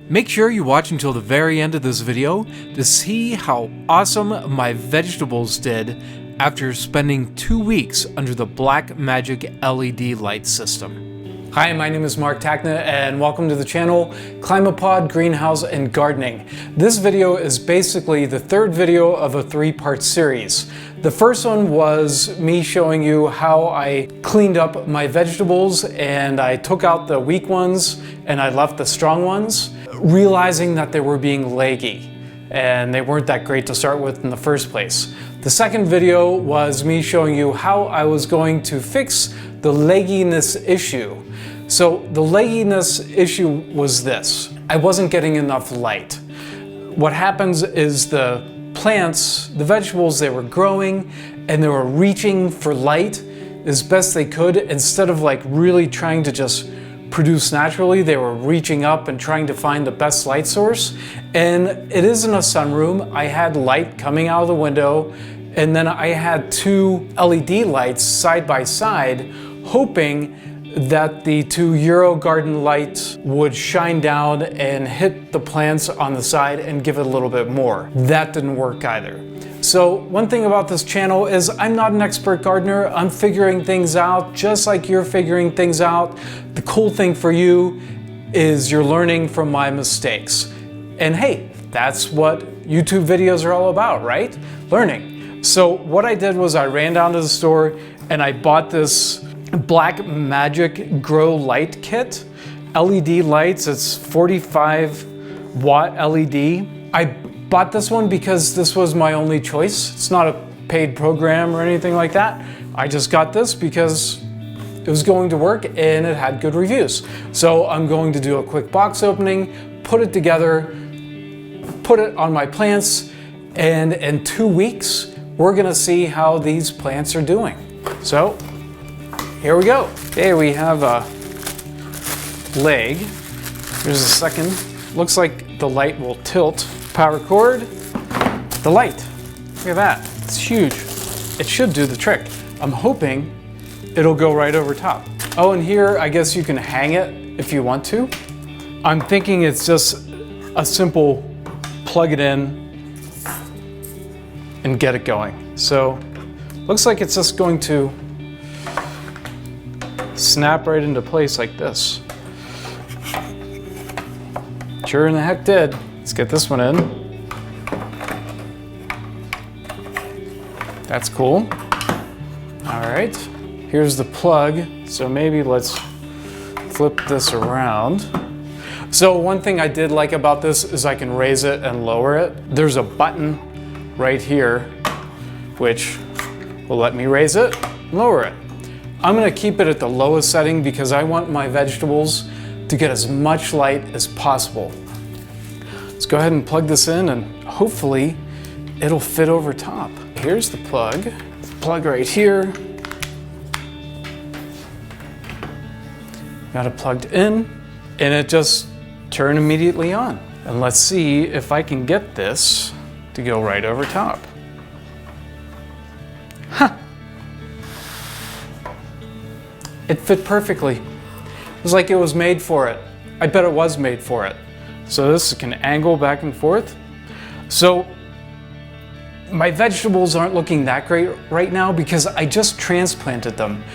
Make sure you watch until the very end of this video to see how awesome my vegetables did after spending 2 weeks under the Black Magic LED light system. Hi, my name is Mark Tacna and welcome to the channel Climapod Greenhouse and Gardening. This video is basically the third video of a 3-part series. The first one was me showing you how I cleaned up my vegetables and I took out the weak ones and I left the strong ones, realizing that they were being leggy and they weren't that great to start with in the first place. The second video was me showing you how I was going to fix the legginess issue. So the legginess issue was this: I wasn't getting enough light. What happens is the plants, the vegetables, they were growing and they were reaching for light as best they could. Instead of like really trying to just produce naturally, they were reaching up and trying to find the best light source. And it is in a sunroom. I had light coming out of the window, and then I had 2 LED lights side by side, hoping that the 2 Euro garden lights would shine down and hit the plants on the side and give it a little bit more. That didn't work either. So one thing about this channel is I'm not an expert gardener. I'm figuring things out just like you're figuring things out. The cool thing for you is you're learning from my mistakes. And hey, that's what YouTube videos are all about, right? Learning. So what I did was I ran down to the store and I bought this Black Magic Grow Light Kit. LED lights, it's 45 watt LED. I bought this one because this was my only choice. It's not a paid program or anything like that. I just got this because it was going to work and it had good reviews. So I'm going to do a quick box opening, put it together, put it on my plants, and in 2 weeks, we're gonna see how these plants are doing. So here we go. Okay, we have a leg. Here's a second. Looks like the light will tilt. Power cord, the light. Look at that, it's huge. It should do the trick. I'm hoping it'll go right over top. Oh, and here, I guess you can hang it if you want to. I'm thinking it's just a simple plug it in and get it going. So, looks like it's just going to snap right into place like this. Sure in the heck did. Let's get this one in. That's cool. All right, here's the plug. So maybe let's flip this around. So one thing I did like about this is I can raise it and lower it. There's a button right here, which will let me raise it and lower it. I'm gonna keep it at the lowest setting because I want my vegetables to get as much light as possible. Let's go ahead and plug this in and hopefully it'll fit over top. Here's the plug right here. Got it plugged in and it just turned immediately on. And let's see if I can get this to go right over top. Huh. It fit perfectly. It was like it was made for it. I bet it was made for it. So this can angle back and forth. So my vegetables aren't looking that great right now because I just transplanted them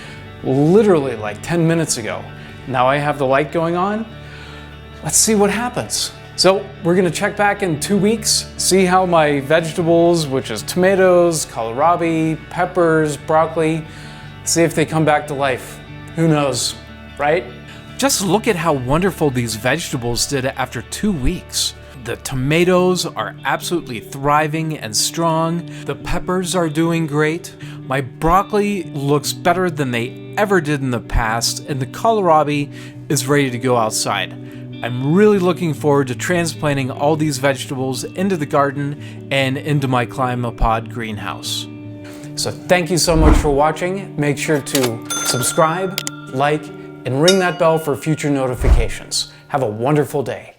literally like 10 minutes ago. Now I have the light going on. Let's see what happens. So we're gonna check back in 2 weeks, see how my vegetables, which is tomatoes, kohlrabi, peppers, broccoli, see if they come back to life. Who knows, right? Just look at how wonderful these vegetables did after 2 weeks. The tomatoes are absolutely thriving and strong. The peppers are doing great. My broccoli looks better than they ever did in the past, and the kohlrabi is ready to go outside. I'm really looking forward to transplanting all these vegetables into the garden and into my Climapod greenhouse. So thank you so much for watching. Make sure to subscribe, like, and ring that bell for future notifications. Have a wonderful day.